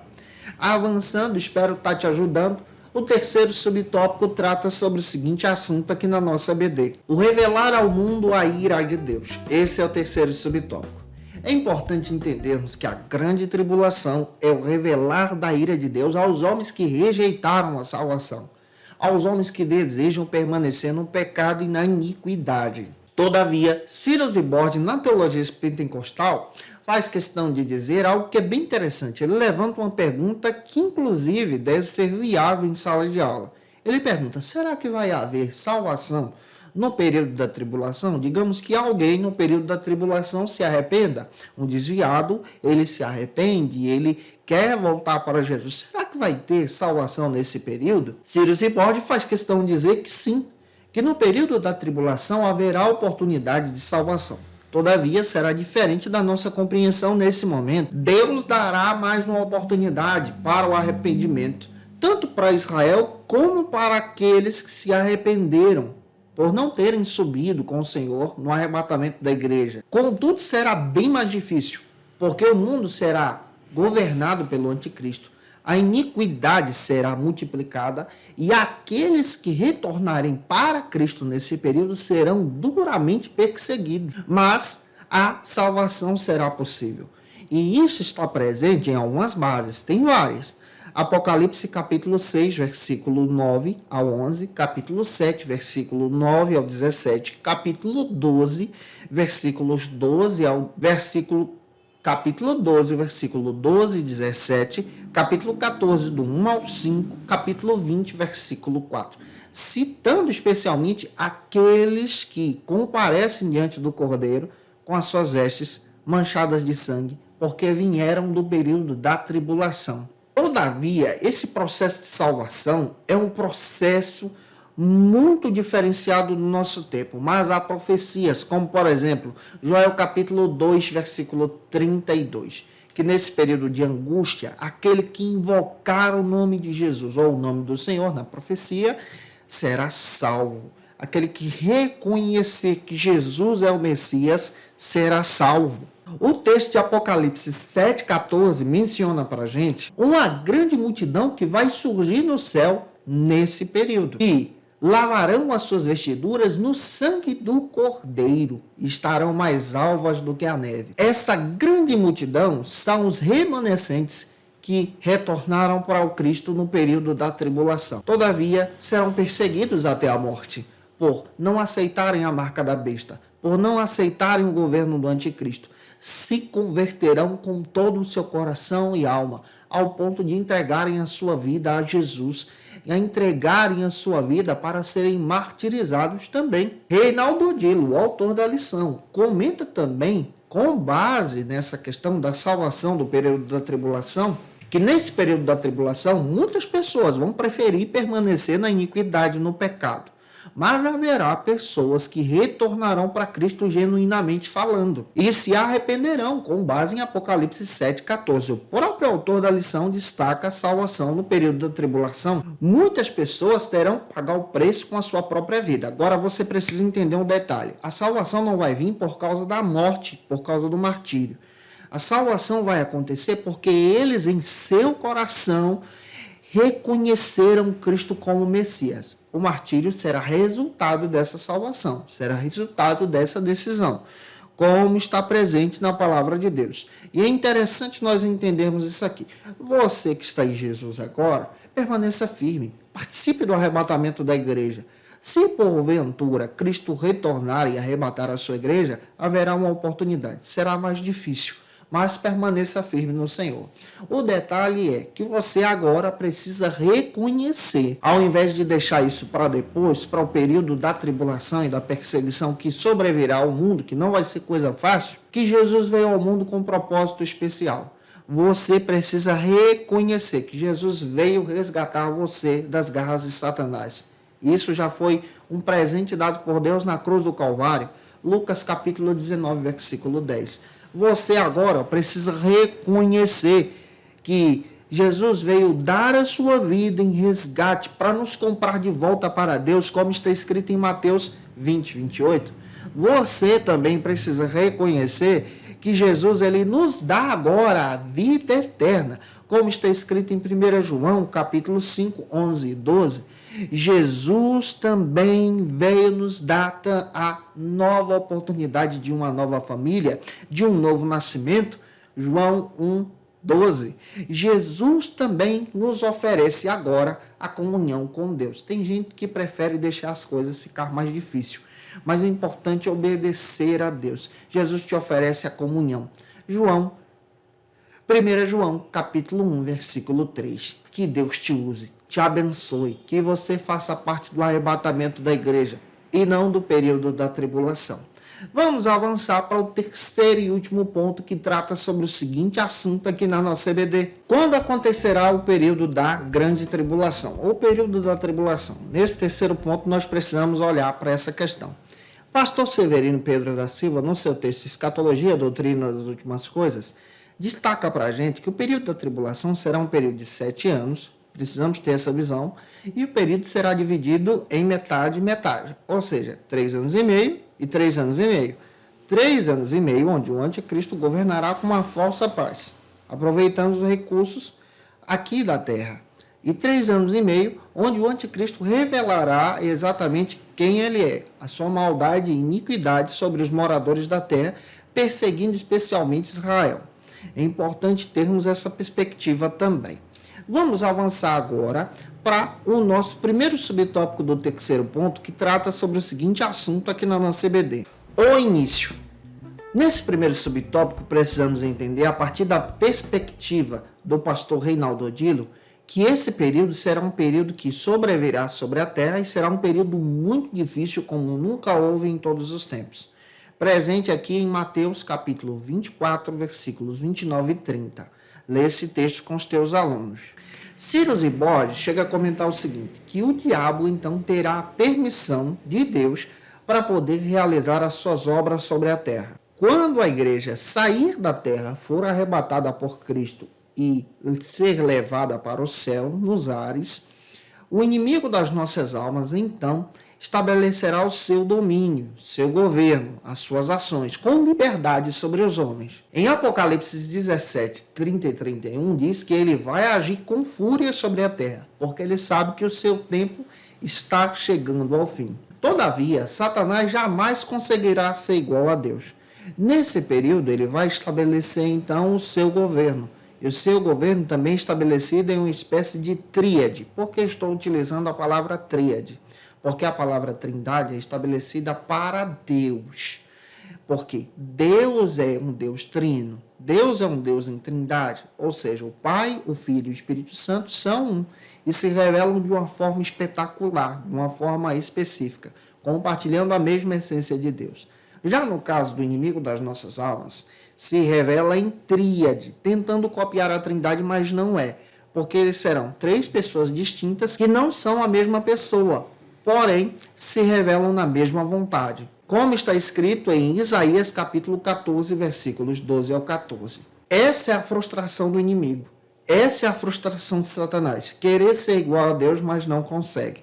Avançando, espero estar te ajudando. O terceiro subtópico trata sobre o seguinte assunto aqui na nossa BD: o revelar ao mundo a ira de Deus. Esse é o terceiro subtópico. É importante entendermos que a grande tribulação é o revelar da ira de Deus aos homens que rejeitaram a salvação, aos homens que desejam permanecer no pecado e na iniquidade. Todavia, Cyrus Vibord, na teologia pentecostal, faz questão de dizer algo que é bem interessante. Ele levanta uma pergunta que, inclusive, deve ser viável em sala de aula. Ele pergunta: será que vai haver salvação no período da tribulação? Digamos que alguém no período da tribulação se arrependa. Um desviado, ele se arrepende, ele quer voltar para Jesus. Será que vai ter salvação nesse período? Cyrus Vibord faz questão de dizer que sim, que no período da tribulação haverá oportunidade de salvação. Todavia, será diferente da nossa compreensão nesse momento. Deus dará mais uma oportunidade para o arrependimento, tanto para Israel como para aqueles que se arrependeram por não terem subido com o Senhor no arrebatamento da igreja. Contudo, será bem mais difícil, porque o mundo será governado pelo anticristo. A iniquidade será multiplicada e aqueles que retornarem para Cristo nesse período serão duramente perseguidos, mas a salvação será possível. E isso está presente em algumas bases, tem várias. Apocalipse capítulo 6, versículo 9 ao 11, capítulo 7, versículo 9 ao 17, capítulo 12, versículos 12 ao versículo capítulo 12, versículo 12 e 17, capítulo 14, do 1 ao 5, capítulo 20, versículo 4, citando especialmente aqueles que comparecem diante do Cordeiro com as suas vestes manchadas de sangue, porque vieram do período da tribulação. Todavia, esse processo de salvação é um processo muito diferenciado no nosso tempo, mas há profecias, como por exemplo, Joel capítulo 2, versículo 32, que nesse período de angústia, aquele que invocar o nome de Jesus ou o nome do Senhor na profecia, será salvo. Aquele que reconhecer que Jesus é o Messias, será salvo. O texto de Apocalipse 7,14 menciona para a gente uma grande multidão que vai surgir no céu nesse período. E lavarão as suas vestiduras no sangue do Cordeiro, estarão mais alvas do que a neve. Essa grande multidão são os remanescentes que retornaram para o Cristo no período da tribulação. Todavia, serão perseguidos até a morte, por não aceitarem a marca da besta, por não aceitarem o governo do anticristo. Se converterão com todo o seu coração e alma, ao ponto de entregarem a sua vida a Jesus, e a entregarem a sua vida para serem martirizados também. Reinaldo Odilo, o autor da lição, comenta também, com base nessa questão da salvação do período da tribulação, que nesse período da tribulação, muitas pessoas vão preferir permanecer na iniquidade, no pecado. Mas haverá pessoas que retornarão para Cristo genuinamente falando e se arrependerão, com base em Apocalipse 7,14. O próprio autor da lição destaca a salvação no período da tribulação. Muitas pessoas terão que pagar o preço com a sua própria vida. Agora você precisa entender um detalhe. A salvação não vai vir por causa da morte, por causa do martírio. A salvação vai acontecer porque eles, em seu coração, reconheceram Cristo como Messias. O martírio será resultado dessa salvação, será resultado dessa decisão, como está presente na palavra de Deus. E é interessante nós entendermos isso aqui. Você que está em Jesus agora, permaneça firme, participe do arrebatamento da igreja. Se porventura Cristo retornar e arrebatar a sua igreja, haverá uma oportunidade. Será mais difícil, mas permaneça firme no Senhor. O detalhe é que você agora precisa reconhecer, ao invés de deixar isso para depois, para o período da tribulação e da perseguição que sobrevirá ao mundo, que não vai ser coisa fácil, que Jesus veio ao mundo com um propósito especial. Você precisa reconhecer que Jesus veio resgatar você das garras de Satanás. Isso já foi um presente dado por Deus na cruz do Calvário. Lucas capítulo 19, versículo 10. Você agora precisa reconhecer que Jesus veio dar a sua vida em resgate para nos comprar de volta para Deus, como está escrito em Mateus 20, 28. Você também precisa reconhecer que Jesus ele nos dá agora a vida eterna, como está escrito em 1 João capítulo 5, 11 e 12. Jesus também veio nos dar a nova oportunidade de uma nova família, de um novo nascimento. João 1, 12. Jesus também nos oferece agora a comunhão com Deus. Tem gente que prefere deixar as coisas ficar mais difíceis, mas é importante obedecer a Deus. Jesus te oferece a comunhão. 1 João capítulo 1, versículo 3. Que Deus te use, te abençoe, que você faça parte do arrebatamento da igreja e não do período da tribulação. Vamos avançar para o terceiro e último ponto, que trata sobre o seguinte assunto aqui na nossa EBD. Quando acontecerá o período da grande tribulação, ou período da tribulação? Nesse terceiro ponto, nós precisamos olhar para essa questão. Pastor Severino Pedro da Silva, no seu texto Escatologia, Doutrina das Últimas Coisas, destaca para a gente que o período da tribulação será um período de 7 anos, precisamos ter essa visão, e o período será dividido em metade e metade, ou seja, 3 anos e meio e 3 anos e meio. 3 anos e meio onde o anticristo governará com uma falsa paz, aproveitando os recursos aqui da terra. E 3 anos e meio onde o anticristo revelará exatamente quem ele é, a sua maldade e iniquidade sobre os moradores da terra, perseguindo especialmente Israel. É importante termos essa perspectiva também. Vamos avançar agora para o nosso primeiro subtópico do terceiro ponto, que trata sobre o seguinte assunto aqui na nossa CBD: o início. Nesse primeiro subtópico, precisamos entender, a partir da perspectiva do pastor Reinaldo Odilo, que esse período será um período que sobrevirá sobre a terra e será um período muito difícil, como nunca houve em todos os tempos. Presente aqui em Mateus capítulo 24, versículos 29 e 30. Lê esse texto com os teus alunos. Ciro Borges chega a comentar o seguinte, que o diabo então terá a permissão de Deus para poder realizar as suas obras sobre a terra. Quando a igreja sair da terra, for arrebatada por Cristo e ser levada para o céu, nos ares, o inimigo das nossas almas então estabelecerá o seu domínio, seu governo, as suas ações, com liberdade sobre os homens. Em Apocalipse 17, 30 e 31, diz que ele vai agir com fúria sobre a terra, porque ele sabe que o seu tempo está chegando ao fim. Todavia, Satanás jamais conseguirá ser igual a Deus. Nesse período, ele vai estabelecer então o seu governo. E o seu governo também estabelecido em uma espécie de tríade. Por que estou utilizando a palavra tríade? Porque a palavra trindade é estabelecida para Deus. Porque Deus é um Deus trino. Deus é um Deus em trindade. Ou seja, o Pai, o Filho e o Espírito Santo são um. E se revelam de uma forma espetacular, de uma forma específica, compartilhando a mesma essência de Deus. Já no caso do inimigo das nossas almas, se revela em tríade, tentando copiar a trindade, mas não é. Porque eles serão 3 pessoas distintas que não são a mesma pessoa, porém se revelam na mesma vontade. Como está escrito em Isaías capítulo 14, versículos 12 ao 14. Essa é a frustração do inimigo. Essa é a frustração de Satanás. Querer ser igual a Deus, mas não consegue.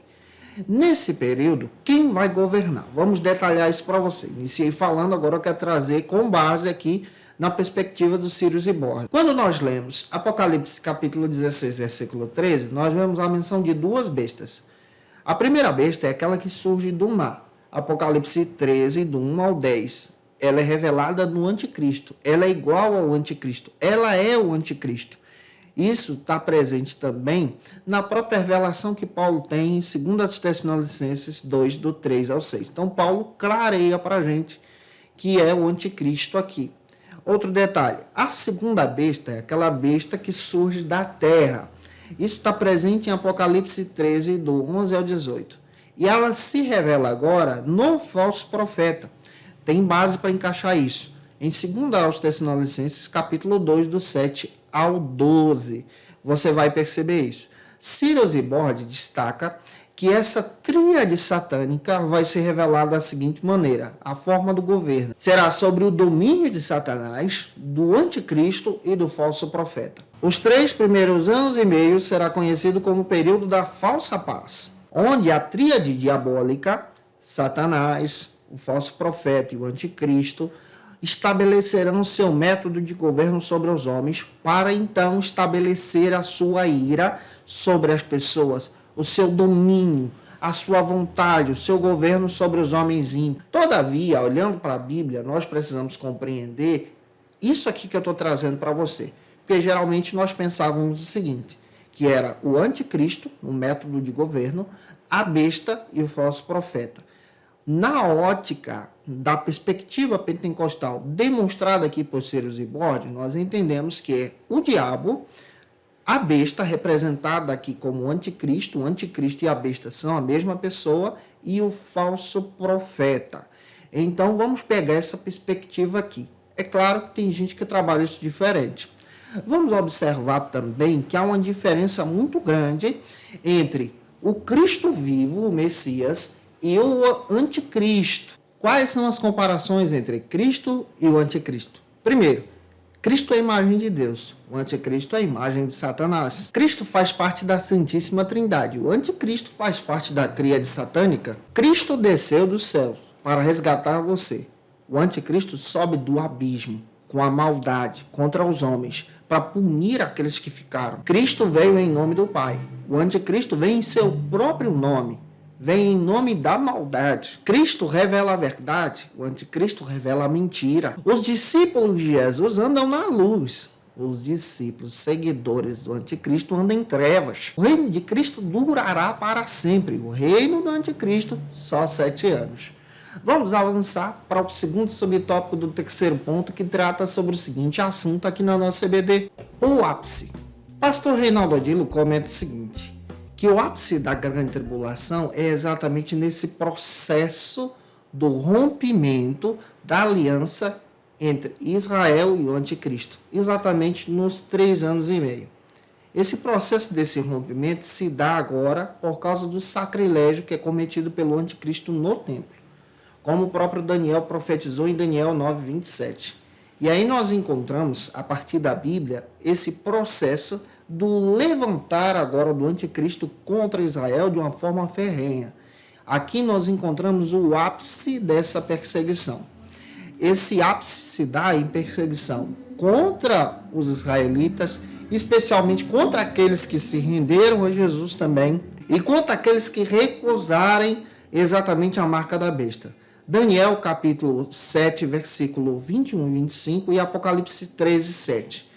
Nesse período, quem vai governar? Vamos detalhar isso para você. Iniciei falando, agora eu quero trazer com base aqui na perspectiva dos Círios e Borges. Quando nós lemos Apocalipse capítulo 16, versículo 13, nós vemos a menção de duas bestas. A primeira besta é aquela que surge do mar. Apocalipse 13, do 1 ao 10. Ela é revelada no anticristo. Ela é igual ao anticristo. Ela é o anticristo. Isso está presente também na própria revelação que Paulo tem em 2 Tessalonicenses 2, do 3 ao 6. Então, Paulo clareia para a gente que é o anticristo aqui. Outro detalhe, a segunda besta é aquela besta que surge da terra. Isso está presente em Apocalipse 13, do 11 ao 18. E ela se revela agora no falso profeta. Tem base para encaixar isso. Em 2 Tessalonicenses, capítulo 2, do 7 ao 12. Você vai perceber isso. Círios e Borges destaca que essa tríade satânica vai ser revelada da seguinte maneira: a forma do governo será sobre o domínio de Satanás, do anticristo e do falso profeta. Os 3 primeiros anos e meio será conhecido como o período da falsa paz, onde a tríade diabólica, Satanás, o falso profeta e o anticristo, estabelecerão seu método de governo sobre os homens, para então estabelecer a sua ira sobre as pessoas, o seu domínio, a sua vontade, o seu governo sobre os homens ímpios. Todavia, olhando para a Bíblia, nós precisamos compreender isso aqui que eu estou trazendo para você. Porque geralmente nós pensávamos o seguinte, que era o anticristo, o método de governo, a besta e o falso profeta. Na ótica da perspectiva pentecostal demonstrada aqui por Círios e Borges, nós entendemos que é o diabo, a besta representada aqui como o anticristo e a besta são a mesma pessoa, e o falso profeta. Então vamos pegar essa perspectiva aqui. É claro que tem gente que trabalha isso diferente. Vamos observar também que há uma diferença muito grande entre o Cristo vivo, o Messias, e o anticristo. Quais são as comparações entre Cristo e o anticristo? Primeiro, Cristo é a imagem de Deus, o anticristo é a imagem de Satanás. Cristo faz parte da Santíssima Trindade, o anticristo faz parte da tríade satânica. Cristo desceu dos céus para resgatar você. O anticristo sobe do abismo com a maldade contra os homens, para punir aqueles que ficaram. Cristo veio em nome do Pai. O anticristo vem em seu próprio nome. Vem em nome da maldade. Cristo revela a verdade, o anticristo revela a mentira. Os discípulos de Jesus andam na luz. Os discípulos, seguidores do anticristo, andam em trevas. O reino de Cristo durará para sempre. O reino do anticristo, só 7 anos. Vamos avançar para o segundo subtópico do terceiro ponto, que trata sobre o seguinte assunto aqui na nossa CBD: o ápice. Pastor Reinaldo Odilo comenta o seguinte, que o ápice da grande tribulação é exatamente nesse processo do rompimento da aliança entre Israel e o anticristo, exatamente nos 3 anos e meio. Esse processo desse rompimento se dá agora por causa do sacrilégio que é cometido pelo anticristo no templo, como o próprio Daniel profetizou em Daniel 9:27. E aí nós encontramos, a partir da Bíblia, esse processo do levantar agora do anticristo contra Israel de uma forma ferrenha. Aqui nós encontramos o ápice dessa perseguição. Esse ápice se dá em perseguição contra os israelitas, especialmente contra aqueles que se renderam a Jesus também, e contra aqueles que recusarem exatamente a marca da besta. Daniel capítulo 7, versículo 21 e 25 e Apocalipse 13, 7.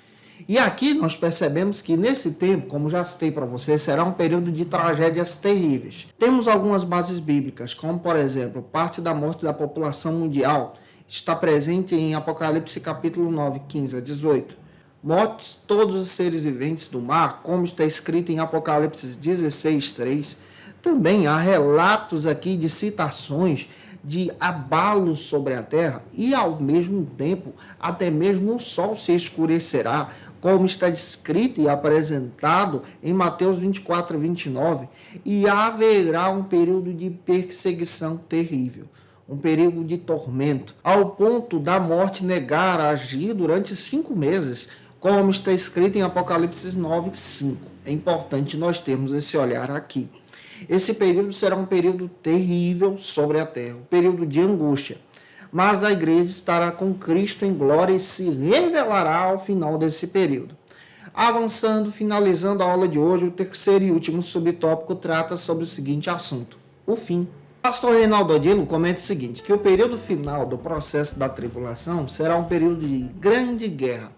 E aqui nós percebemos que nesse tempo, como já citei para vocês, será um período de tragédias terríveis. Temos algumas bases bíblicas, como por exemplo, parte da morte da população mundial está presente em Apocalipse capítulo 9, 15 a 18. Mortes todos os seres viventes do mar, como está escrito em Apocalipse 16, 3. Também há relatos aqui de citações de abalos sobre a terra e, ao mesmo tempo, até mesmo o sol se escurecerá, como está descrito e apresentado em Mateus 24, 29, e haverá um período de perseguição terrível, um período de tormento, ao ponto da morte negar a agir durante 5 meses, como está escrito em Apocalipse 9, 5. É importante nós termos esse olhar aqui. Esse período será um período terrível sobre a terra, um período de angústia. mas a igreja estará com Cristo em glória e se revelará ao final desse período. Avançando, finalizando a aula de hoje, o terceiro e último subtópico trata sobre o seguinte assunto: o fim. O pastor Reinaldo Odilo comenta o seguinte, que o período final do processo da tribulação será um período de grande guerra,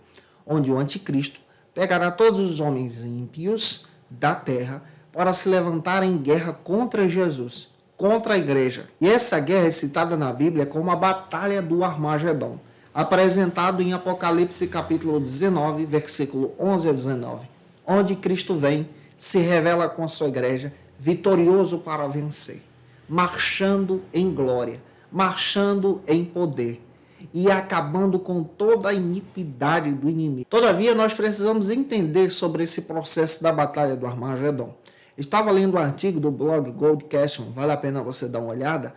onde o anticristo pegará todos os homens ímpios da terra para se levantar em guerra contra Jesus, contra a igreja. E essa guerra é citada na Bíblia como a Batalha do Armagedon, apresentado em Apocalipse capítulo 19, versículo 11 a 19, onde Cristo vem, se revela com a sua igreja, vitorioso para vencer, marchando em glória, marchando em poder e acabando com toda a iniquidade do inimigo. Todavia, nós precisamos entender sobre esse processo da Batalha do Armagedon. Estava lendo um artigo do blog Goldcation, vale a pena você dar uma olhada.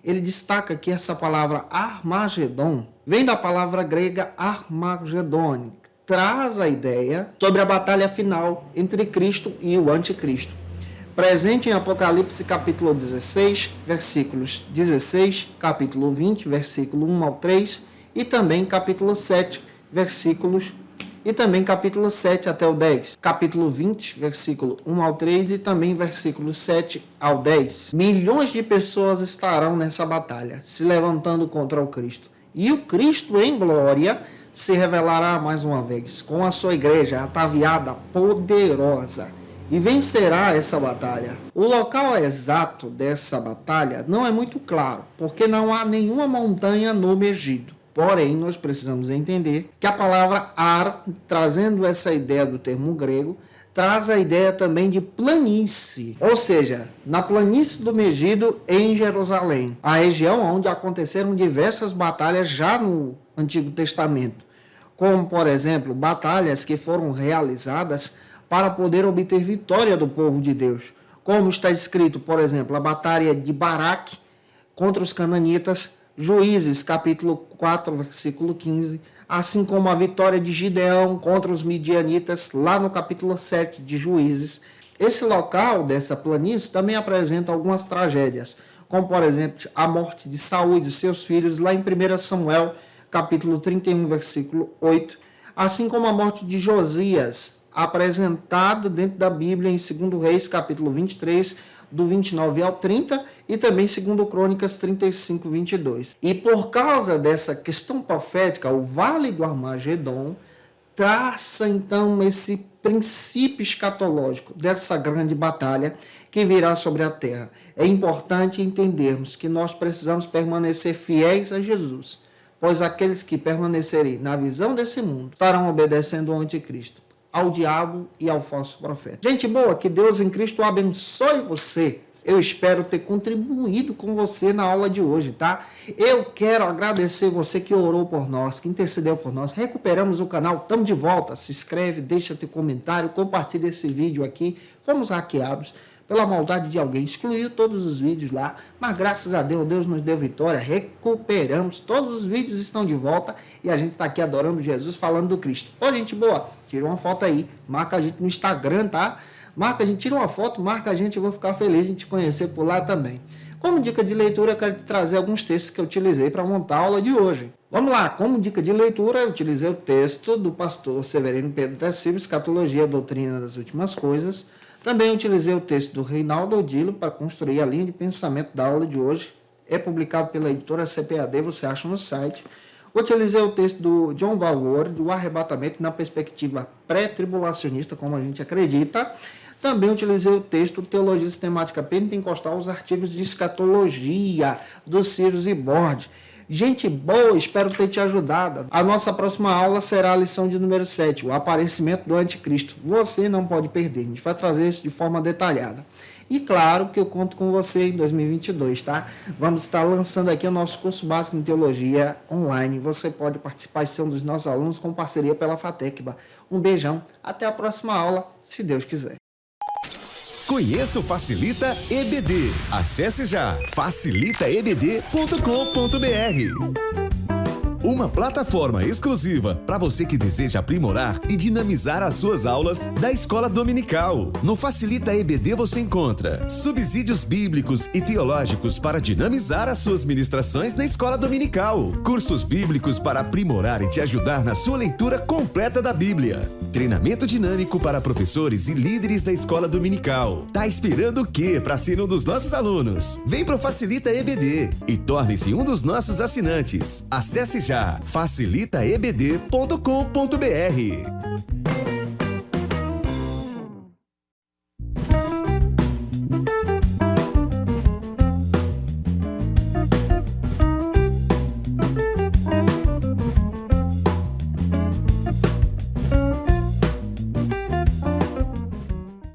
Ele destaca que essa palavra Armagedon vem da palavra grega Armagedon, que traz a ideia sobre a batalha final entre Cristo e o anticristo. Presente em Apocalipse capítulo 16, versículos 16, capítulo 20, versículo 1 ao 3, e também capítulo 7, versículos e também capítulo 7 até o 10, capítulo 20, versículo 1 ao 3 e também versículos 7 ao 10. Milhões de pessoas estarão nessa batalha, se levantando contra o Cristo. E o Cristo em glória se revelará mais uma vez, com a sua igreja ataviada, poderosa, e vencerá essa batalha. O local exato dessa batalha não é muito claro, porque não há nenhuma montanha no Egito. Porém, nós precisamos entender que a palavra ar, trazendo essa ideia do termo grego, traz a ideia também de planície, ou seja, na planície do Megido, em Jerusalém, a região onde aconteceram diversas batalhas já no Antigo Testamento, como, por exemplo, batalhas que foram realizadas para poder obter vitória do povo de Deus, como está escrito, por exemplo, a batalha de Baraque contra os cananitas, Juízes, capítulo 4, versículo 15, assim como a vitória de Gideão contra os midianitas, lá no capítulo 7 de Juízes. Esse local dessa planície também apresenta algumas tragédias, como, por exemplo, a morte de Saul e de seus filhos, lá em 1 Samuel, capítulo 31, versículo 8, assim como a morte de Josias, apresentado dentro da Bíblia em 2 Reis, capítulo 23, do 29 ao 30, e também 2 Crônicas 35, 22. E por causa dessa questão profética, o Vale do Armagedon traça então esse princípio escatológico dessa grande batalha que virá sobre a terra. É importante entendermos que nós precisamos permanecer fiéis a Jesus, pois aqueles que permanecerem na visão desse mundo estarão obedecendo ao anticristo, ao diabo e ao falso profeta. Gente boa, que Deus em Cristo abençoe você. Eu espero ter contribuído com você na aula de hoje, tá? Eu quero agradecer você que orou por nós, que intercedeu por nós. Recuperamos o canal, estamos de volta. Se inscreve, deixa teu comentário, compartilha esse vídeo aqui. Fomos hackeados pela maldade de alguém, excluiu todos os vídeos lá, mas graças a Deus, Deus nos deu vitória, recuperamos, todos os vídeos estão de volta e a gente está aqui adorando Jesus, falando do Cristo. Ô, gente boa, tira uma foto aí, marca a gente no Instagram, tá? Marca a gente, tira uma foto, marca a gente, eu vou ficar feliz em te conhecer por lá também. Como dica de leitura, eu quero te trazer alguns textos que eu utilizei para montar a aula de hoje. Vamos lá, como dica de leitura, eu utilizei o texto do pastor Severino Pedro da Silva, Escatologia, a Doutrina das Últimas Coisas. Também utilizei o texto do Reinaldo Odilo para construir a linha de pensamento da aula de hoje. É publicado pela editora CPAD, você acha no site. Utilizei o texto do John Valor, do arrebatamento na perspectiva pré-tribulacionista, como a gente acredita. Também utilizei o texto Teologia Sistemática Pentecostal, os artigos de escatologia do Ciro Zibord. Gente boa, espero ter te ajudado. A nossa próxima aula será a lição de número 7, o aparecimento do anticristo. Você não pode perder, a gente vai trazer isso de forma detalhada. E claro que eu conto com você em 2022, tá? Vamos estar lançando aqui o nosso curso básico em teologia online. Você pode participar e ser um dos nossos alunos com parceria pela FATECBA. Um beijão, até a próxima aula, se Deus quiser. Conheça o Facilita EBD. Acesse já facilitaebd.com.br. uma plataforma exclusiva para você que deseja aprimorar e dinamizar as suas aulas da Escola Dominical. No Facilita EBD você encontra subsídios bíblicos e teológicos para dinamizar as suas ministrações na Escola Dominical, cursos bíblicos para aprimorar e te ajudar na sua leitura completa da Bíblia, treinamento dinâmico para professores e líderes da Escola Dominical. Tá esperando o quê para ser um dos nossos alunos? Vem pro Facilita EBD e torne-se um dos nossos assinantes. Acesse já facilitaebd.com.br.